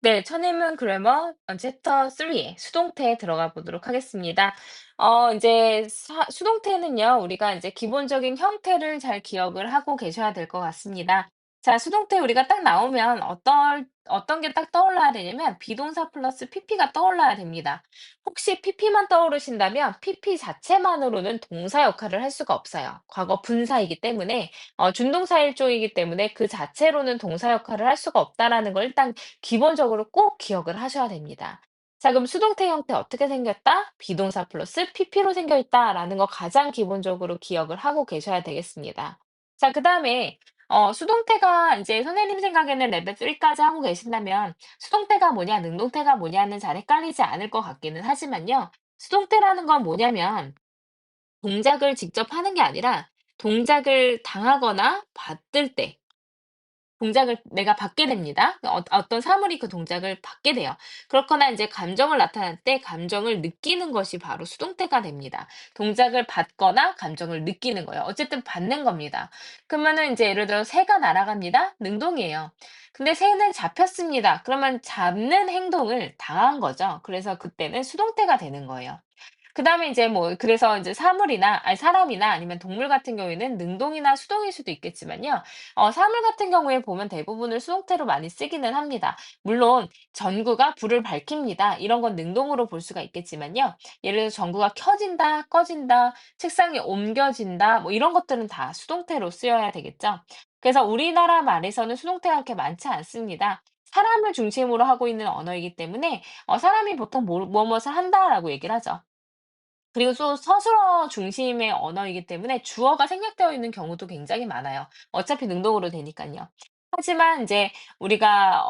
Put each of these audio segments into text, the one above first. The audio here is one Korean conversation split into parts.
네, 천인문 그래머 챕터 3의 수동태에 들어가 보도록 하겠습니다. 이제 수동태는요, 우리가 이제 기본적인 형태를 잘 기억을 하고 계셔야 될 것 같습니다. 자, 수동태 우리가 딱 나오면 어떤 게 딱 떠올라야 되냐면, 비동사 플러스 PP가 떠올라야 됩니다. 혹시 PP만 떠오르신다면, PP 자체만으로는 동사 역할을 할 수가 없어요. 과거 분사이기 때문에, 준동사 일종이기 때문에 그 자체로는 동사 역할을 할 수가 없다라는 걸 일단 기본적으로 꼭 기억을 하셔야 됩니다. 자, 그럼 수동태 형태 어떻게 생겼다? 비동사 플러스 PP로 생겨 있다라는 거 가장 기본적으로 기억을 하고 계셔야 되겠습니다. 자, 그다음에 수동태가 이제 선생님 생각에는 레벨 3까지 하고 계신다면 수동태가 뭐냐, 능동태가 뭐냐는 잘 헷갈리지 않을 것 같기는 하지만요. 수동태라는 건 뭐냐면 동작을 직접 하는 게 아니라 동작을 당하거나 받을 때 동작을 내가 받게 됩니다. 어떤 사물이 그 동작을 받게 돼요. 그렇거나 이제 감정을 나타낼 때 감정을 느끼는 것이 바로 수동태가 됩니다. 동작을 받거나 감정을 느끼는 거예요. 어쨌든 받는 겁니다. 그러면은 이제 예를 들어 새가 날아갑니다. 능동이에요. 근데 새는 잡혔습니다. 그러면 잡는 행동을 당한 거죠. 그래서 그때는 수동태가 되는 거예요. 그다음에 이제 뭐 그래서 이제 사물이나 아니 사람이나 아니면 동물 같은 경우에는 능동이나 수동일 수도 있겠지만요. 사물 같은 경우에 보면 대부분을 수동태로 많이 쓰기는 합니다. 물론 전구가 불을 밝힙니다. 이런 건 능동으로 볼 수가 있겠지만요. 예를 들어서 전구가 켜진다, 꺼진다, 책상에 옮겨진다 뭐 이런 것들은 다 수동태로 쓰여야 되겠죠. 그래서 우리나라 말에서는 수동태가 그렇게 많지 않습니다. 사람을 중심으로 하고 있는 언어이기 때문에 사람이 보통 무엇을 한다라고 얘기를 하죠. 그리고 또 서술어 중심의 언어이기 때문에 주어가 생략되어 있는 경우도 굉장히 많아요. 어차피 능동으로 되니깐요. 하지만 인제 우리가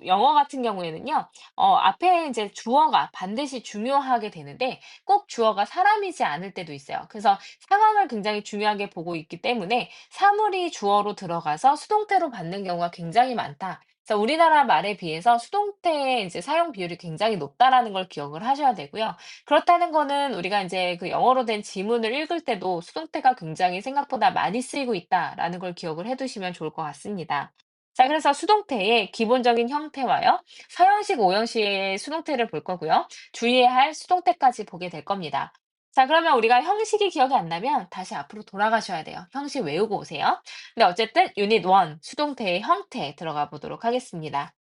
영어 같은 경우에는요. 앞에 인제 주어가 반드시 중요하게 되는데 꼭 주어가 사람이지 않을 때도 있어요. 그래서 상황을 굉장히 중요하게 보고 있기 때문에 사물이 주어로 들어가서 수동태로 받는 경우가 굉장히 많다. 그래서 우리나라 말에 비해서 수동태의 인제 사용 비율이 굉장히 높다라는 걸 기억을 하셔야 되고요. 그렇다는 거는 우리가 인제 그 영어로 된 지문을 읽을 때도 수동태가 굉장히 생각보다 많이 쓰이고 있다라는 걸 기억을 해 두시면 좋을 것 같습니다. 자, 그래서 수동태의 기본적인 형태와요. 사형식, 오형식의 수동태를 볼 거고요. 주의해야 할 수동태까지 보게 될 겁니다. 자, 그러면 우리가 형식이 기억이 안 나면 다시 앞으로 돌아가셔야 돼요. 형식 외우고 오세요. 근데 어쨌든 유닛 1 수동태의 형태 들어가 보도록 하겠습니다.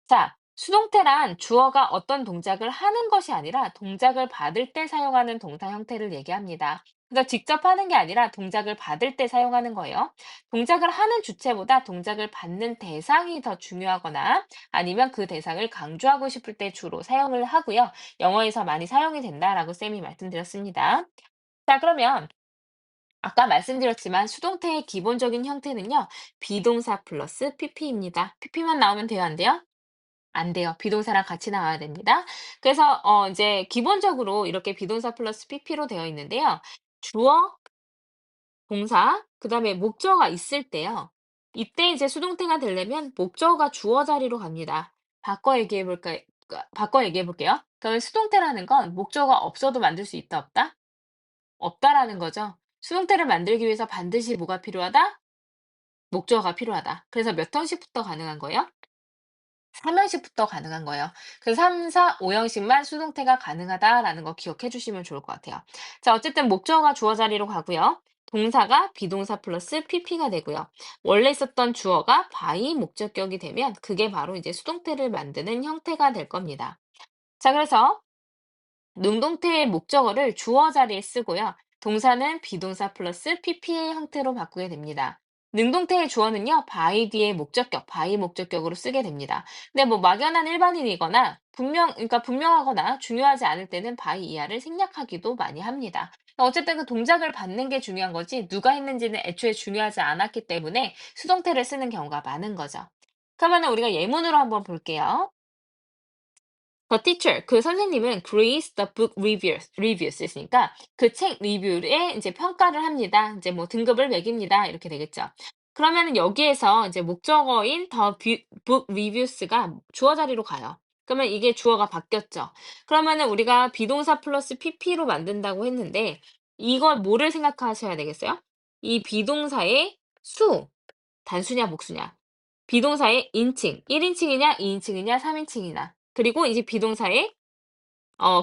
자, 수동태란 주어가 어떤 동작을 하는 것이 아니라 동작을 받을 때 사용하는 동사 형태를 얘기합니다. 그래서 직접 하는 게 아니라 동작을 받을 때 사용하는 거예요. 동작을 하는 주체보다 동작을 받는 대상이 더 중요하거나 아니면 그 대상을 강조하고 싶을 때 주로 사용을 하고요. 영어에서 많이 사용이 된다라고 쌤이 말씀드렸습니다. 자, 그러면 아까 말씀드렸지만 수동태의 기본적인 형태는요. 비동사 플러스 PP입니다. PP만 나오면 돼요, 안 돼요? 안 돼요. 비동사랑 같이 나와야 됩니다. 그래서 인제 기본적으로 이렇게 비동사 플러스 PP로 되어 있는데요. 주어, 동사, 그다음에 목적어가 있을 때요. 이때 이제 수동태가 되려면 목적어가 주어 자리로 갑니다. 바꿔 얘기해 볼게요. 그러면 수동태라는 건 목적어가 없어도 만들 수 있다, 없다? 없다라는 거죠. 수동태를 만들기 위해서 반드시 뭐가 필요하다? 목적어가 필요하다. 그래서 몇 형식부터 가능한 거예요? 3 형식부터 가능한 거예요. 그래서 3, 4, 5 형식만 수동태가 가능하다라는 거 기억해 주시면 좋을 것 같아요. 자, 어쨌든 목적어가 주어 자리로 가고요. 동사가 비동사 플러스 PP가 되고요. 원래 있었던 주어가 by 목적격이 되면 그게 바로 이제 수동태를 만드는 형태가 될 겁니다. 자, 그래서 능동태의 목적어를 주어 자리에 쓰고요. 동사는 비동사 플러스 PP의 형태로 바꾸게 됩니다. 능동태의 주어는요, by 뒤에 목적격, by 목적격으로 쓰게 됩니다. 근데 뭐 막연한 일반인이거나 그러니까 분명하거나 중요하지 않을 때는 by 이하를 생략하기도 많이 합니다. 어쨌든 그 동작을 받는 게 중요한 거지 누가 했는지는 애초에 중요하지 않았기 때문에 수동태를 쓰는 경우가 많은 거죠. 그러면 우리가 예문으로 한번 볼게요. The teacher, 그 선생님은 grades the book reviews 있으니까 그 책 리뷰에 이제 평가를 합니다. 이제 뭐 등급을 매깁니다. 이렇게 되겠죠. 그러면은 여기에서 이제 목적어인 book reviews가 주어 자리로 가요. 그러면 이게 주어가 바뀌었죠. 그러면은 우리가 비동사 플러스 PP로 만든다고 했는데 이걸 뭐를 생각하셔야 되겠어요? 이 비동사의 수, 단수냐 복수냐. 비동사의 인칭, 1인칭이냐, 2인칭이냐, 3인칭이냐. 그리고 이제 비동사의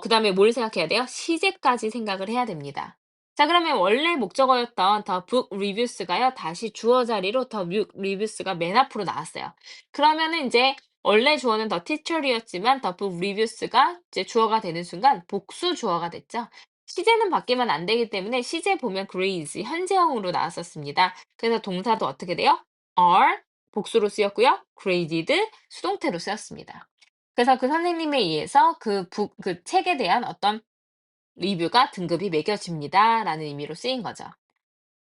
그다음에 뭘 생각해야 돼요? 시제까지 생각을 해야 됩니다. 자, 그러면 원래 목적어였던 the book reviews가요. 다시 주어 자리로 the book reviews가 맨 앞으로 나왔어요. 그러면은 이제 원래 주어는 the teacher이었지만 the book reviews가 이제 주어가 되는 순간 복수 주어가 됐죠. 시제는 바뀌면 안 되기 때문에 시제 보면 grades 현재형으로 나왔었습니다. 그래서 동사도 어떻게 돼요? are 복수로 쓰였고요. graded 수동태로 쓰였습니다. 그래서 그 선생님에 의해서 그 책에 대한 어떤 리뷰가 등급이 매겨집니다라는 의미로 쓰인 거죠.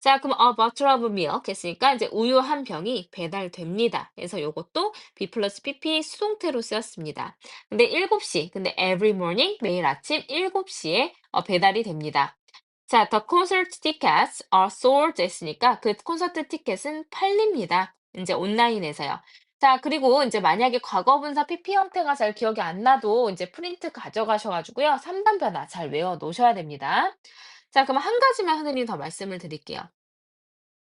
자, 그럼 a bottle of milk 했으니까 이제 우유 한 병이 배달됩니다. 그래서 요것도 be 플러스 pp 수동태로 쓰였습니다. 근데 7시, 근데 every morning 매일 아침 7시에 배달이 됩니다. 자, the concert tickets are sold 했으니까 그 콘서트 티켓은 팔립니다. 이제 온라인에서요. 자, 그리고 이제 만약에 과거분사 PP 형태가 잘 기억이 안 나도 이제 프린트 가져가셔 가지고요. 3단 변화 잘 외워 놓으셔야 됩니다. 자, 그럼 한 가지만 선생님이 더 말씀을 드릴게요.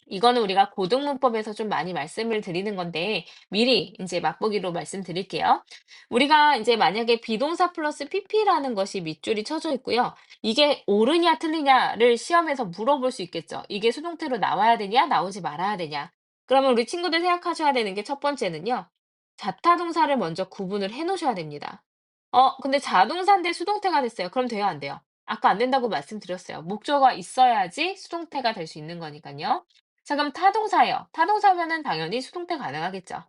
이거는 우리가 고등문법에서 좀 많이 말씀을 드리는 건데 미리 이제 맛보기로 말씀드릴게요. 우리가 이제 만약에 비동사 플러스 pp라는 것이 밑줄이 쳐져 있고요. 이게 옳으냐 틀리냐를 시험에서 물어볼 수 있겠죠. 이게 수동태로 나와야 되냐, 나오지 말아야 되냐. 그러면 우리 친구들 생각하셔야 되는 게 첫 번째는요. 자타동사를 먼저 구분을 해 놓으셔야 됩니다. 근데 자동사인데 수동태가 됐어요. 그럼 돼요, 안 돼요? 아까 안 된다고 말씀드렸어요. 목적어가 있어야지 수동태가 될 수 있는 거니까요. 자, 그럼 타동사요. 타동사면은 당연히 수동태 가능하겠죠.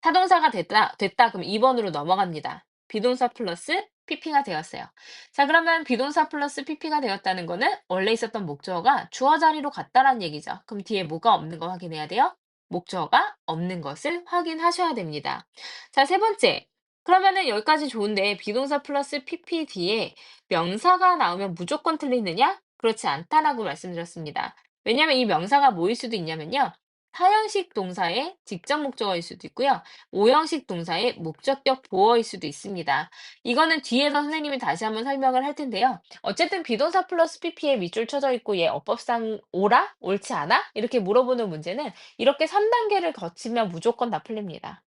타동사가 됐다 그럼 2번으로 넘어갑니다. 비동사 플러스 PP가 되었어요. 자, 그러면 비동사 플러스 PP가 되었다는 거는 원래 있었던 목적어가 주어 자리로 갔다라는 얘기죠. 그럼 뒤에 뭐가 없는 거 확인해야 돼요? 목적어가 없는 것을 확인하셔야 됩니다. 자, 세 번째. 그러면은 여기까지 좋은데 비동사 플러스 PP 뒤에 명사가 나오면 무조건 틀리느냐? 그렇지 않다라고 말씀드렸습니다. 왜냐하면 이 명사가 뭐일 수도 있냐면요. 타형식 동사의 직접 목적어일 수도 있고요. 오형식 동사의 목적격 보어일 수도 있습니다. 이거는 뒤에서 선생님이 다시 한번 설명을 할 텐데요. 어쨌든 비동사 플러스 PP에 밑줄 쳐져 있고 얘 어법상 옳아? 옳지 않아? 이렇게 물어보는 문제는 이렇게 3단계를 거치면 무조건 다 풀립니다.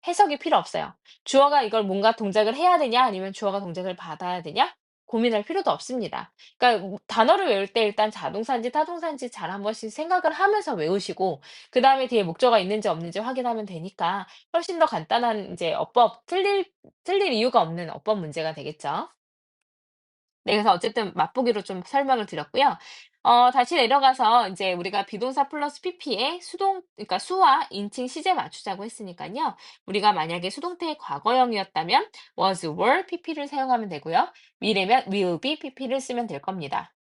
해석이 필요 없어요. 주어가 이걸 뭔가 동작을 해야 되냐 아니면 주어가 동작을 받아야 되냐? 고민할 필요도 없습니다. 그러니까 단어를 외울 때 일단 자동사인지 타동사인지 잘 한 번씩 생각을 하면서 외우시고 그다음에 뒤에 목적어가 있는지 없는지 확인하면 되니까 훨씬 더 간단한 이제 어법 틀릴 이유가 없는 어법 문제가 되겠죠. 네, 그래서 어쨌든 맛보기로 좀 설명을 드렸고요. 다시 내려가서 이제 우리가 비동사 플러스 pp에 그러니까 수와 인칭 시제 맞추자고 했으니까요. 우리가 만약에 수동태의 과거형이었다면 was, were, pp를 사용하면 되고요. 미래면 will be, pp를 쓰면 될 겁니다.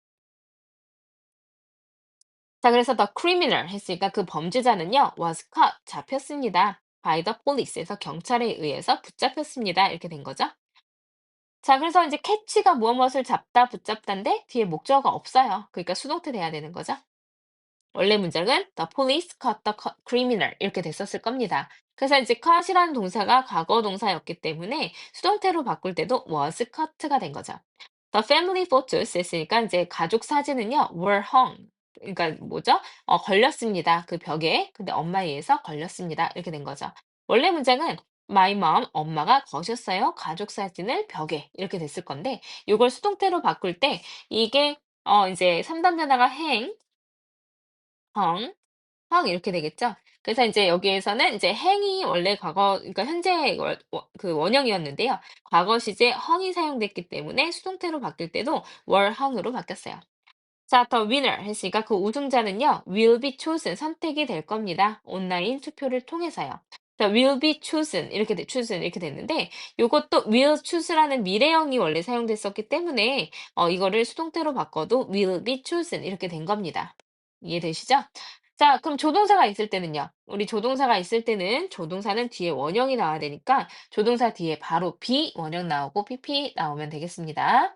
자, 그래서 the criminal 했으니까 그 범죄자는요, was caught, 잡혔습니다. by the police에서 경찰에 의해서 붙잡혔습니다. 이렇게 된 거죠. 자, 그래서 이제 catch가 무엇을 잡다, 붙잡다인데 뒤에 목적어가 없어요. 그러니까 수동태 돼야 되는 거죠. 원래 문장은 the police caught the criminal 이렇게 됐었을 겁니다. 그래서 이제 caught이라는 동사가 과거 동사였기 때문에 수동태로 바꿀 때도 was caught가 된 거죠. The family photos 했으니까 이제 가족 사진은요 were hung 그러니까 뭐죠? 걸렸습니다. 그 벽에. 근데 엄마에 의해서 걸렸습니다. 이렇게 된 거죠. 원래 문장은 my mom 엄마가 거셨어요. 가족 사진을 벽에 이렇게 됐을 건데 이걸 수동태로 바꿀 때 이게 이제 3단 변화가 hang, hung, hung 이렇게 되겠죠. 그래서 이제 여기에서는 이제 hang이 원래 과거 그러니까 현재 그 원형이었는데요. 과거 시제 hung이 사용됐기 때문에 수동태로 바뀔 때도 were hung으로 바뀌었어요. 자, the winner 했으니까 그 우승자는요, will be chosen, 선택이 될 겁니다. 온라인 투표를 통해서요. 자, will be chosen, chosen 이렇게 됐는데, 요것도 will choose라는 미래형이 원래 사용됐었기 때문에, 이거를 수동태로 바꿔도 will be chosen 이렇게 된 겁니다. 이해되시죠? 자, 그럼 조동사가 있을 때는요, 우리 조동사가 있을 때는 조동사는 뒤에 원형이 나와야 되니까, 조동사 뒤에 바로 be 원형 나오고 pp 나오면 되겠습니다.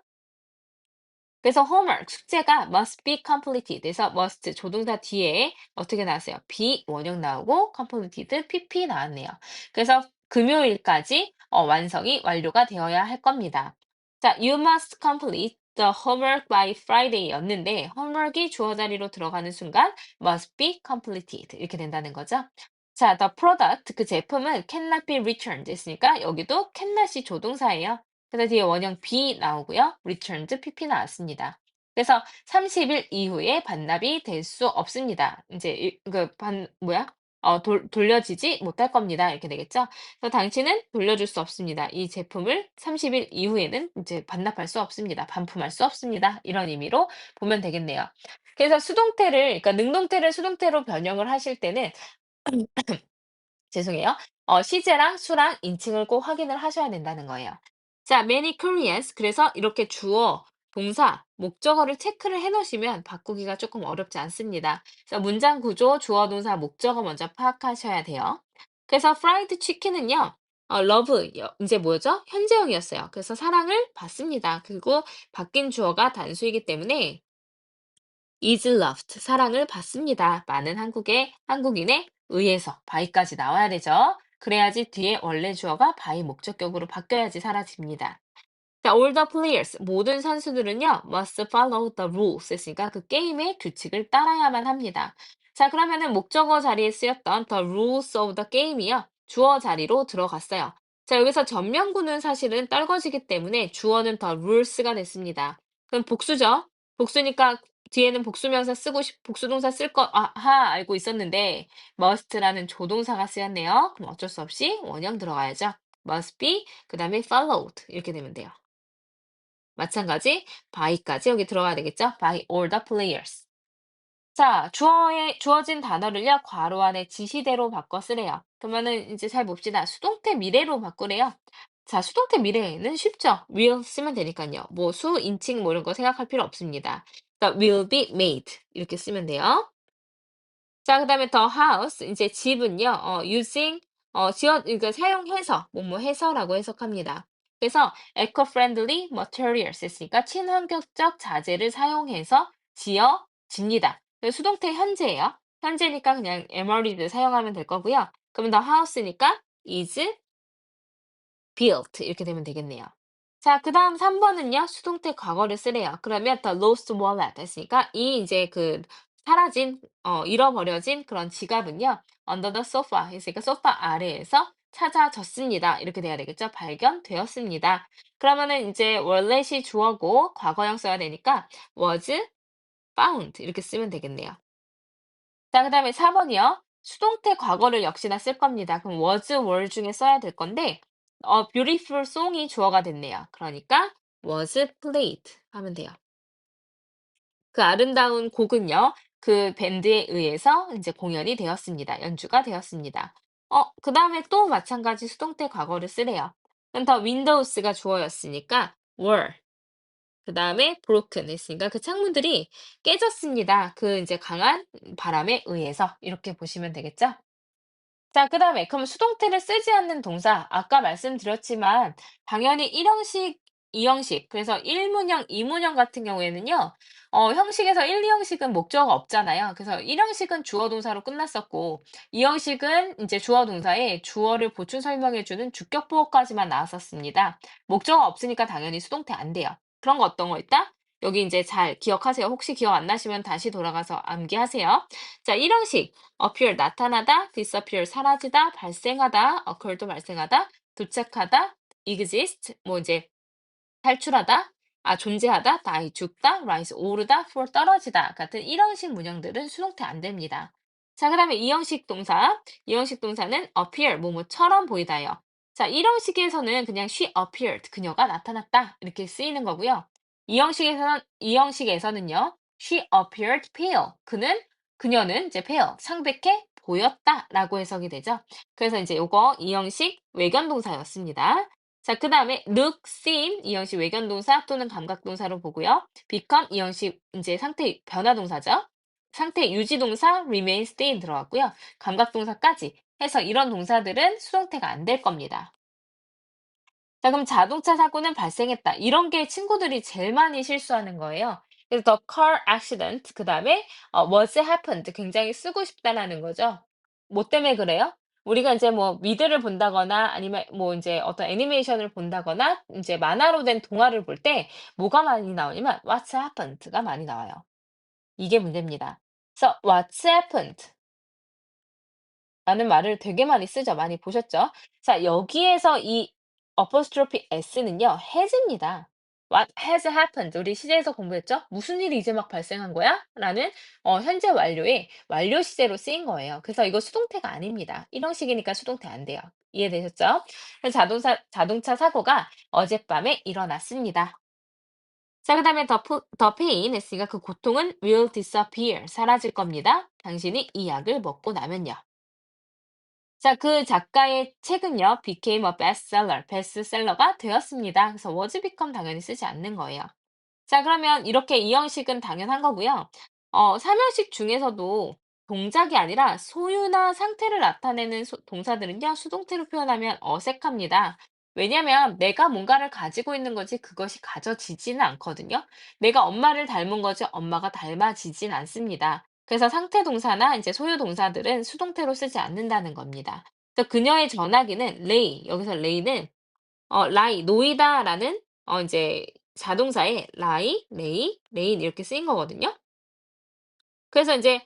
그래서 homework 숙제가 must be completed. 그래서 must 조동사 뒤에 어떻게 나왔어요? be 원형 나오고 completed pp 나왔네요. 그래서 금요일까지 완성이 완료가 되어야 할 겁니다. 자, you must complete the homework by Friday였는데 homework이 주어 자리로 들어가는 순간 must be completed 이렇게 된다는 거죠. 자, the product 그 제품은 cannot be returned 했으니까 여기도 cannot이 조동사예요. 그래서 뒤에 원형 be 나오고요. returned pp 나왔습니다. 그래서 30일 이후에 반납이 될 수 없습니다. 이제 뭐야? 돌려지지 못할 겁니다. 이렇게 되겠죠? 그래서 당신은 돌려줄 수 없습니다. 이 제품을 30일 이후에는 이제 반납할 수 없습니다. 반품할 수 없습니다. 이런 의미로 보면 되겠네요. 그래서 수동태를, 그러니까 능동태를 수동태로 변형을 하실 때는 죄송해요. 시제랑 수랑 인칭을 꼭 확인을 하셔야 된다는 거예요. 자, many Koreans. 그래서 이렇게 주어, 동사, 목적어를 체크를 해 놓으시면 바꾸기가 조금 어렵지 않습니다. 그래서 문장 구조, 주어, 동사, 목적어 먼저 파악하셔야 돼요. 그래서 fried chicken은요, love, 이제 뭐죠? 현재형이었어요. 그래서 사랑을 받습니다. 그리고 바뀐 주어가 단수이기 때문에 is loved, 사랑을 받습니다. 많은 한국인에 의해서 by까지 나와야 되죠. 그래야지 뒤에 원래 주어가 by 목적격으로 바뀌어야지 사라집니다. 자, all the players, 모든 선수들은요, must follow the rules 했으니까 그 게임의 규칙을 따라야만 합니다. 자, 그러면은 목적어 자리에 쓰였던 the rules of the game이요, 주어 자리로 들어갔어요. 자, 여기서 전면구는 사실은 떨궈지기 때문에 주어는 the rules가 됐습니다. 그럼 복수죠? 복수니까 뒤에는 복수명사 복수동사 쓸 거, 아하, 알고 있었는데, must라는 조동사가 쓰였네요. 그럼 어쩔 수 없이 원형 들어가야죠. must be, 그 다음에 followed. 이렇게 되면 돼요. 마찬가지 by까지 여기 들어가야 되겠죠? by all the players. 자, 주어진 단어를요, 괄호 안에 지시대로 바꿔 쓰래요. 그러면은 이제 잘 봅시다. 수동태 미래로 바꾸래요. 자, 수동태 미래는 쉽죠? will 쓰면 되니까요. 뭐 인칭 뭐 이런 거 생각할 필요 없습니다. 그러니까 will be made 이렇게 쓰면 돼요. 자, 그다음에 the house 이제 집은요. using 그러니까 사용해서 뭐뭐 해서라고 해석합니다. 그래서 eco-friendly materials 했으니까 친환경적 자재를 사용해서 지어집니다. 그래서 수동태 현재예요. 현재니까 그냥 emerald 사용하면 될 거고요. 그럼 the house니까 is built 이렇게 되면 되겠네요. 자, 그다음 3 번은요. 수동태 과거를 쓰래요. 그러면 the lost wallet 했으니까 이 이제 사라진 잃어버려진 그런 지갑은요. under the sofa 했으니까 소파 아래에서 찾아졌습니다. 이렇게 돼야 되겠죠? 발견되었습니다. 그러면은 이제 원래시 주어고 과거형 써야 되니까 was found 이렇게 쓰면 되겠네요. 자, 그다음에 4 번이요. 수동태 과거를 역시나 쓸 겁니다. 그럼 was, were 중에 써야 될 건데 beautiful song이 주어가 됐네요. 그러니까 was played 하면 돼요. 그 아름다운 곡은요. 그 밴드에 의해서 이제 공연이 되었습니다. 연주가 되었습니다. 그다음에 또 마찬가지 수동태 과거를 쓰래요. 그럼 더 windows가 주어였으니까 were. 그다음에 broken 했으니까 그 창문들이 깨졌습니다. 그 이제 강한 바람에 의해서 이렇게 보시면 되겠죠? 자, 그다음에 그럼 수동태를 쓰지 않는 동사 아까 말씀드렸지만 당연히 1 형식, 2 형식 그래서 1 문형, 2 문형 같은 경우에는요. 형식에서 1, 2 형식은 목적어가 없잖아요. 그래서 1 형식은 주어 동사로 끝났었고 2 형식은 이제 주어 동사에 주어를 보충 설명해 주는 주격 보어까지만 나왔었습니다. 목적어가 없으니까 당연히 수동태 안 돼요. 그런 거 어떤 거 있다? 여기 이제 잘 기억하세요. 혹시 기억 안 나시면 다시 돌아가서 암기하세요. 자, 1 형식 appear 나타나다, disappear 사라지다, 발생하다, occur도 발생하다, 도착하다, exist 뭐 이제 탈출하다, 존재하다, die 죽다, rise 오르다, fall 떨어지다 같은 1형식 문형들은 수동태 안 됩니다. 자, 그다음에 2형식 동사. 2형식 동사는 appear 뭐뭐처럼 보이다요. 자, 1형식에서는 그냥 she appeared 그녀가 나타났다 이렇게 쓰이는 거고요. 2형식에서는요. she appeared pale 그녀는 이제 pale 창백해 보였다라고 해석이 되죠. 그래서 이제 요거 2형식 외견 동사였습니다. 자, 그다음에 look, seem 이 형식 외견 동사 또는 감각 동사로 보고요. become 이 형식 이제 상태 변화 동사죠. 상태 유지 동사 remain, stay 들어갔고요. 감각 동사까지 해서 이런 동사들은 수동태가 안 될 겁니다. 자, 그럼 자동차 사고는 발생했다. 이런 게 친구들이 제일 많이 실수하는 거예요. 그래서 the car accident 그다음에 was happened 굉장히 쓰고 싶다라는 거죠. 뭐 때문에 그래요? 우리가 이제 뭐 미드를 본다거나 아니면 뭐 이제 어떤 애니메이션을 본다거나 이제 만화로 된 동화를 볼 때 뭐가 많이 나오냐면 what's happened가 많이 나와요. 이게 문제입니다. 그래서 what's happened 라는 말을 되게 많이 쓰죠. 많이 보셨죠? 자, 여기에서 이 apostrophe s는요, has입니다. What has happened? 우리 시제에서 공부했죠? 무슨 일이 이제 막 발생한 거야? 라는 현재 완료의 완료 시제로 쓰인 거예요. 그래서 이거 수동태가 아닙니다. 일형식이니까 수동태 안 돼요. 이해되셨죠? 그래서 자동차 사고가 어젯밤에 일어났습니다. 자, 그다음에 the pain 했으니까 그 고통은 will disappear, 사라질 겁니다. 당신이 이 약을 먹고 나면요. 자, 그 작가의 책은요, became a bestseller, 베스트셀러가 되었습니다. 그래서 was become 당연히 쓰지 않는 거예요. 자, 그러면 이렇게 이 형식은 당연한 거고요. 3형식 중에서도 동작이 아니라 소유나 상태를 나타내는 동사들은요, 수동태로 표현하면 어색합니다. 왜냐면 내가 뭔가를 가지고 있는 거지 그것이 가져지지는 않거든요. 내가 엄마를 닮은 거지 엄마가 닮아지진 않습니다. 그래서 상태 동사나 이제 소유 동사들은 수동태로 쓰지 않는다는 겁니다. 그래서 그녀의 전화기는 lay, 여기서 lay는 lie, 놓이다라는 이제 자동사에 lie, lay, lain 이렇게 쓰인 거거든요. 그래서 인제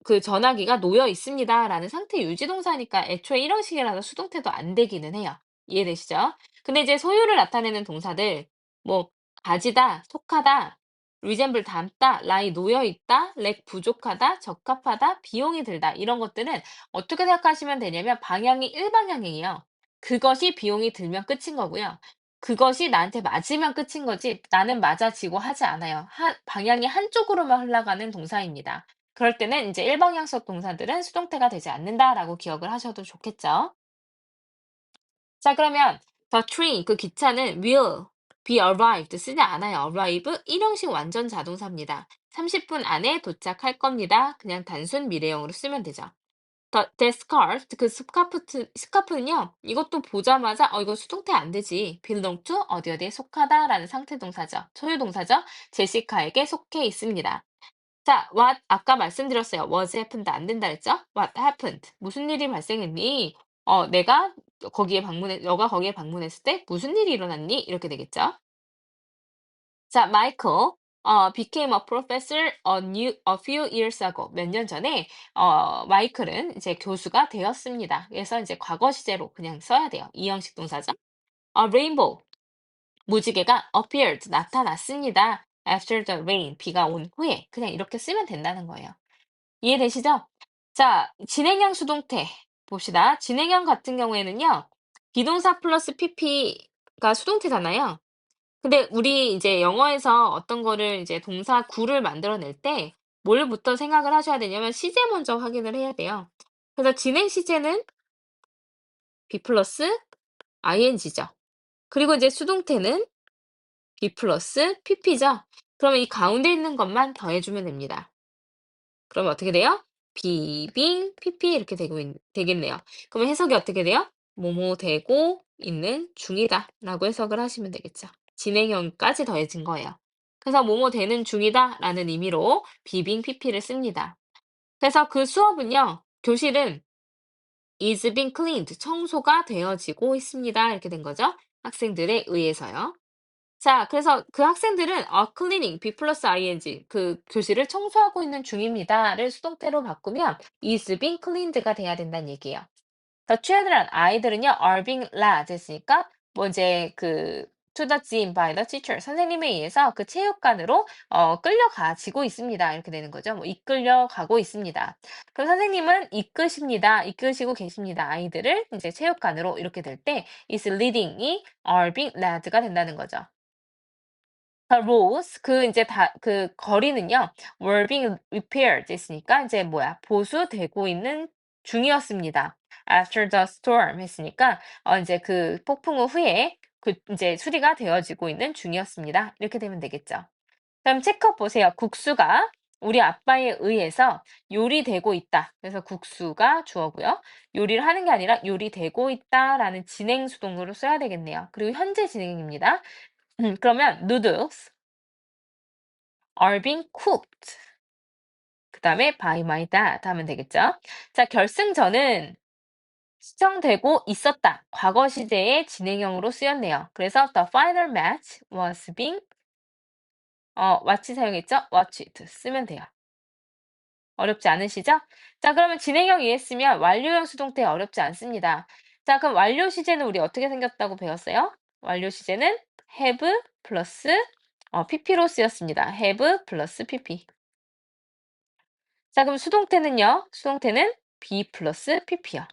그 전화기가 놓여 있습니다라는 상태 유지 동사니까 애초에 이런 식이라서 수동태도 안 되기는 해요. 이해되시죠? 근데 이제 소유를 나타내는 동사들 뭐 가지다, 속하다, resemble 닮다, lie 놓여 있다, lack 부족하다, 적합하다, 비용이 들다 이런 것들은 어떻게 생각하시면 되냐면 방향이 일방향이에요. 그것이 비용이 들면 끝인 거고요. 그것이 나한테 맞으면 끝인 거지 나는 맞아지고 하지 않아요. 방향이 한쪽으로만 흘러가는 동사입니다. 그럴 때는 이제 일방향성 동사들은 수동태가 되지 않는다라고 기억을 하셔도 좋겠죠. 자, 그러면 the train, 그 기차는 will be arrived 쓰지 않아요. arrive 일형식 완전 자동사입니다. 30분 안에 도착할 겁니다. 그냥 단순 미래형으로 쓰면 되죠. The scarf, 그 스카프는요, 이것도 보자마자, 이거 수동태 안 되지. belong to, 어디 어디에 속하다라는 상태 동사죠. 소유 동사죠. 제시카에게 속해 있습니다. 자, what, 아까 말씀드렸어요. was happened 안 된다 했죠? What happened? 무슨 일이 발생했니? 너가 거기에 방문했을 때 무슨 일이 일어났니? 이렇게 되겠죠? 자, Michael became a professor a few years ago. 몇 년 전에 마이클은 이제 교수가 되었습니다. 그래서 이제 과거 시제로 그냥 써야 돼요. 이 형식 동사죠. Rainbow 무지개가 appeared 나타났습니다. After the rain 비가 온 후에 그냥 이렇게 쓰면 된다는 거예요. 이해되시죠? 자, 진행형 수동태 봅시다. 진행형 같은 경우에는요. 비동사 플러스 pp가 수동태잖아요. 근데 우리 이제 영어에서 어떤 거를 이제 동사 구를 만들어낼 때 뭘부터 생각을 하셔야 되냐면 시제 먼저 확인을 해야 돼요. 그래서 진행 시제는 be 플러스 ing죠. 그리고 이제 수동태는 be 플러스 pp죠. 그러면 이 가운데 있는 것만 더해주면 됩니다. 그러면 어떻게 돼요? 비빙 pp 이렇게 되겠네요. 그러면 해석이 어떻게 돼요? 뭐뭐 되고 있는 중이다 라고 해석을 하시면 되겠죠. 진행형까지 더해진 거예요. 그래서 뭐뭐 되는 중이다 라는 의미로 비빙 pp를 씁니다. 그래서 그 수업은요, 교실은 is being cleaned, 청소가 되어지고 있습니다. 이렇게 된 거죠. 학생들에 의해서요. 자, 그래서 그 학생들은 cleaning, be 플러스 ing, 그 교실을 청소하고 있는 중입니다를 수동태로 바꾸면 is being cleaned가 돼야 된다는 얘기예요. 더 children, 아이들은요, are being led 했으니까 뭐 이제 to the gym by the teacher, 선생님에 의해서 그 체육관으로 끌려가지고 있습니다. 이렇게 되는 거죠. 뭐 이끌려가고 있습니다. 그럼 선생님은 이끄십니다. 이끄시고 계십니다. 아이들을 이제 체육관으로 이렇게 될 때 is leading이 are being led가 된다는 거죠. The roads 그 인제 그 거리는요. were being repaired 했으니까 인제 뭐야 보수되고 있는 중이었습니다. After the storm 했으니까 인제 그 폭풍 후에 인제 수리가 되어지고 있는 중이었습니다. 이렇게 되면 되겠죠. 그럼 체크 보세요. 국수가 우리 아빠에 의해서 요리되고 있다. 그래서 국수가 주어고요. 요리를 하는 게 아니라 요리되고 있다라는 진행 수동으로 써야 되겠네요. 그리고 현재 진행입니다. 그러면 noodles are being cooked. 그다음에 by my dad 하면 되겠죠. 자, 결승전은 시청되고 있었다. 과거 시제의 진행형으로 쓰였네요. 그래서 the final match was being watch 사용했죠? watched 쓰면 돼요. 어렵지 않으시죠? 자, 그러면 진행형 이해했으면 완료형 수동태 어렵지 않습니다. 자, 그럼 완료 시제는 우리 어떻게 생겼다고 배웠어요? 완료 시제는 have 플러스 pp로 쓰였습니다. have 플러스 pp. 자, 그럼 수동태는요? 수동태는 be 플러스 pp요.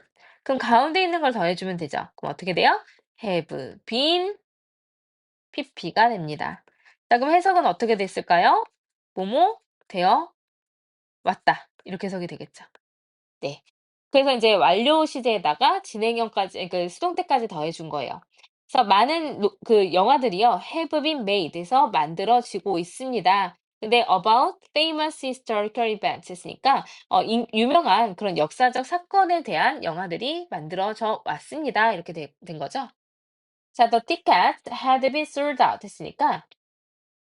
그럼 가운데 있는 걸 더해주면 되죠. 그럼 어떻게 돼요? have been pp가 됩니다. 자, 그럼 해석은 어떻게 됐을까요? 뭐뭐 되어 왔다. 이렇게 해석이 되겠죠. 네. 그래서 이제 완료 시제에다가 진행형까지 그 수동태까지 더해 준 거예요. 그래서 많은 그 영화들이요. have been made에서 만들어지고 있습니다. 근데 about famous historical events 했으니까 유명한 그런 역사적 사건에 대한 영화들이 만들어져 왔습니다. 이렇게 된 거죠. 자, the tickets had been sold out 했으니까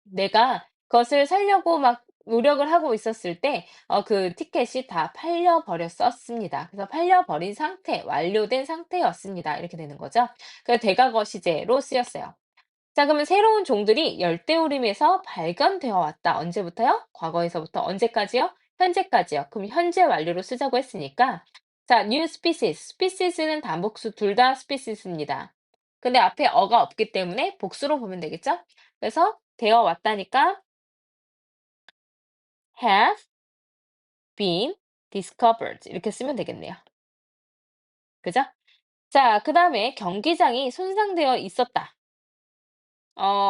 내가 그것을 사려고 막 노력을 하고 있었을 때 그 티켓이 다 팔려 버렸었습니다. 그래서 팔려 버린 상태, 완료된 상태였습니다. 이렇게 되는 거죠. 그래서 대과거 시제로 쓰였어요. 자, 그러면 새로운 종들이 열대우림에서 발견되어 왔다. 언제부터요? 과거에서부터 언제까지요? 현재까지요. 그럼 현재 완료로 쓰자고 했으니까 자, new species. species는 단복수 둘 다 species입니다. 근데 앞에 어가 없기 때문에 복수로 보면 되겠죠? 그래서 되어 왔다니까 have been discovered 이렇게 쓰면 되겠네요. 그죠? 자, 그다음에 경기장이 손상되어 있었다.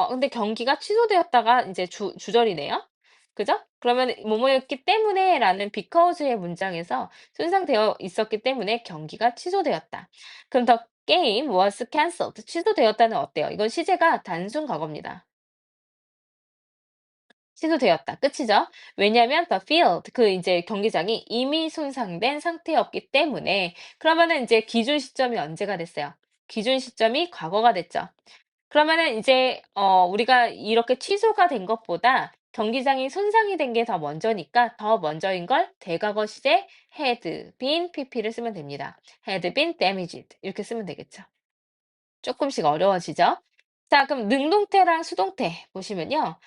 근데 경기가 취소되었다가 이제 주절이네요. 그죠? 그러면 뭐뭐였기 때문에라는 because의 문장에서 손상되어 있었기 때문에 경기가 취소되었다. 그럼 the game was cancelled. 취소되었다는 어때요? 이건 시제가 단순 과거입니다. 취소되었다. 끝이죠. 왜냐하면 the field 그 이제 경기장이 이미 손상된 상태였기 때문에 그러면은 이제 기준 시점이 언제가 됐어요? 기준 시점이 과거가 됐죠. 그러면은 이제 우리가 이렇게 취소가 된 것보다 경기장이 손상이 된 게 더 먼저니까 더 먼저인 걸 대과거 시제 had been pp를 쓰면 됩니다. had been damaged 이렇게 쓰면 되겠죠. 쪼끔씩 어려워지죠? 자, 그럼 능동태랑 수동태 보시면요.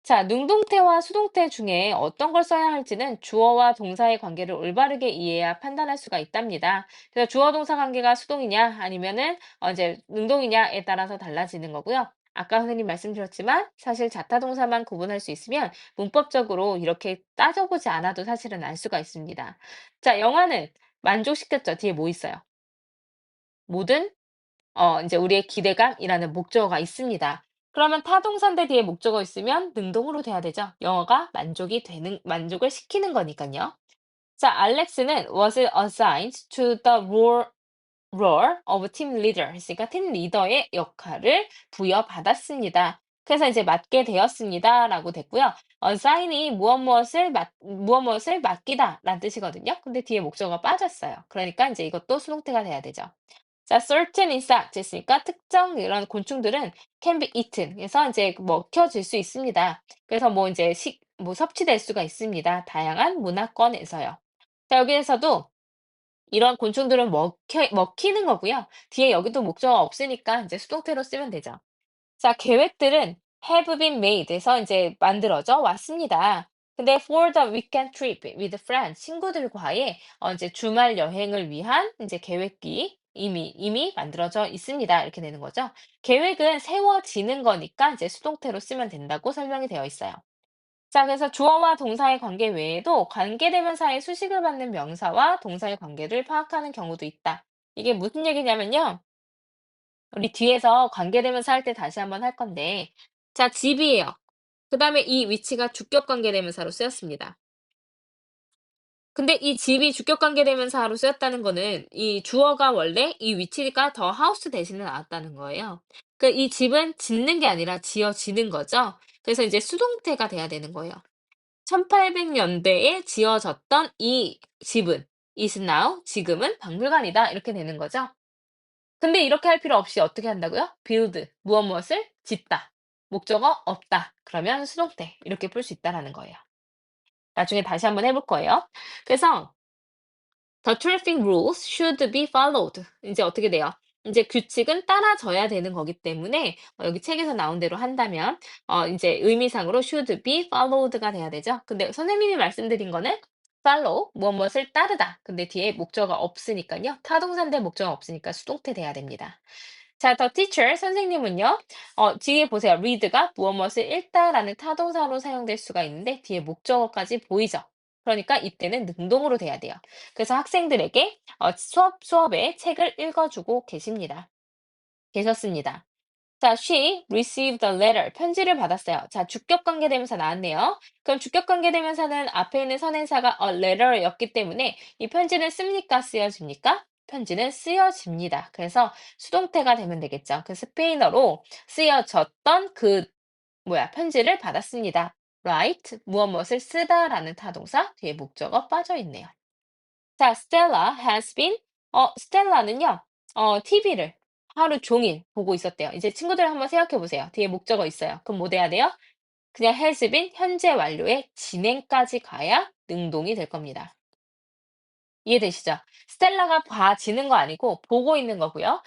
자, 능동태와 수동태 중에 어떤 걸 써야 할지는 주어와 동사의 관계를 올바르게 이해해야 판단할 수가 있답니다. 그래서 주어 동사 관계가 수동이냐 아니면은 이제 능동이냐에 따라서 달라지는 거고요. 아까 선생님 말씀드렸지만 사실 자타 동사만 구분할 수 있으면 문법적으로 이렇게 따져보지 않아도 사실은 알 수가 있습니다. 자, 영화는 만족시켰죠. 뒤에 뭐 있어요? 모든 이제 우리의 기대감이라는 목적어가 있습니다. 그러면 타동사인데 뒤에 목적어 있으면 능동으로 돼야 되죠. 영어가 만족을 시키는 거니까요. 자, 알렉스는 was assigned to the role of team leader 했으니까 팀 리더의 역할을 부여받았습니다. 그래서 이제 맡게 되었습니다라고 됐고요. assign이 무엇 무엇을 맡기다라는 뜻이거든요. 근데 뒤에 목적어가 빠졌어요. 그러니까 이제 이것도 수동태가 돼야 되죠. 자, certain insects 했으니까 특정 이런 곤충들은 can be eaten. 그래서 이제 먹혀질 수 있습니다. 그래서 뭐 이제 섭취될 수가 있습니다. 다양한 문화권에서요. 자, 여기에서도 이런 곤충들은 먹히는 거고요. 뒤에 여기도 목적어가 없으니까 이제 수동태로 쓰면 되죠. 자, 계획들은 have been made에서 이제 만들어져 왔습니다. 근데 for the weekend trip with friends, 친구들과의 이제 주말 여행을 위한 이제 계획이 이미 만들어져 있습니다. 이렇게 되는 거죠. 계획은 세워지는 거니까 이제 수동태로 쓰면 된다고 설명이 되어 있어요. 자, 그래서 주어와 동사의 관계 외에도 관계대명사의 수식을 받는 명사와 동사의 관계를 파악하는 경우도 있다. 이게 무슨 얘기냐면요. 우리 뒤에서 관계대명사 할 때 다시 한번 할 건데, 자, 집이에요. 그 다음에 이 위치가 주격 관계대명사로 쓰였습니다. 근데 이 집이 주격 관계대명사로 쓰였다는 거는 이 주어가 원래 이 위치가 더 하우스 대신에 나왔다는 거예요. 그 이 집은 짓는 게 아니라 지어지는 거죠. 그래서 이제 수동태가 돼야 되는 거예요. 1800년대에 지어졌던 이 집은 is now 지금은 박물관이다 이렇게 되는 거죠. 근데 이렇게 할 필요 없이 어떻게 한다고요? build 무엇을 짓다. 목적어 없다. 그러면 수동태 이렇게 풀 수 있다라는 거예요. 나중에 다시 한번 해볼 거예요. 그래서 the traffic rules should be followed. 이제 어떻게 돼요? 이제 규칙은 따라져야 되는 거기 때문에 여기 책에서 나온 대로 한다면 이제 의미상으로 should be followed가 돼야 되죠. 근데 선생님이 말씀드린 거는 follow 무엇무엇을 따르다. 근데 뒤에 목적어가 없으니까요. 타동사인데 목적어가 없으니까 수동태 돼야 됩니다. 자, the teacher 선생님은요. 뒤에 보세요. read가 무엇무엇을 읽다라는 타동사로 사용될 수가 있는데 뒤에 목적어까지 보이죠? 그러니까 이때는 능동으로 돼야 돼요. 그래서 학생들에게 수업에 책을 읽어주고 계셨습니다. 자, she received a letter. 편지를 받았어요. 자, 주격 관계대명사 나왔네요. 그럼 주격 관계대명사는 앞에 있는 선행사가 a letter였기 때문에 이 편지는 씁니까? 쓰여집니까? 편지는 쓰여집니다. 그래서 수동태가 되면 되겠죠. 그 스페인어로 쓰여졌던 편지를 받았습니다. write, 무엇 무엇을 쓰다라는 타동사 뒤에 목적어 빠져 있네요. 자, 스텔라는요, TV를 하루 종일 보고 있었대요. 이제 친구들 한번 생각해 보세요. 뒤에 목적어 있어요. 그럼 뭐 돼야 돼요? 그냥 has been 현재 완료의 진행까지 가야 능동이 될 겁니다. 이해되시죠? 스텔라가 봐지는 거 아니고 보고 있는 거고요.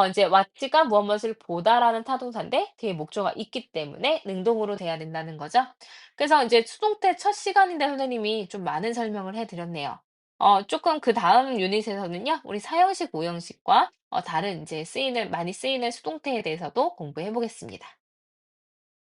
이제 왓츠가 무엇을 보다라는 타동사인데 뒤에 목조가 있기 때문에 능동으로 돼야 된다는 거죠. 그래서 이제 수동태 첫 시간인데 선생님이 좀 많은 설명을 해드렸네요. 조금 그 다음 유닛에서는요, 우리 사형식, 오형식과 다른 이제 많이 쓰이는 수동태에 대해서도 공부해 보겠습니다.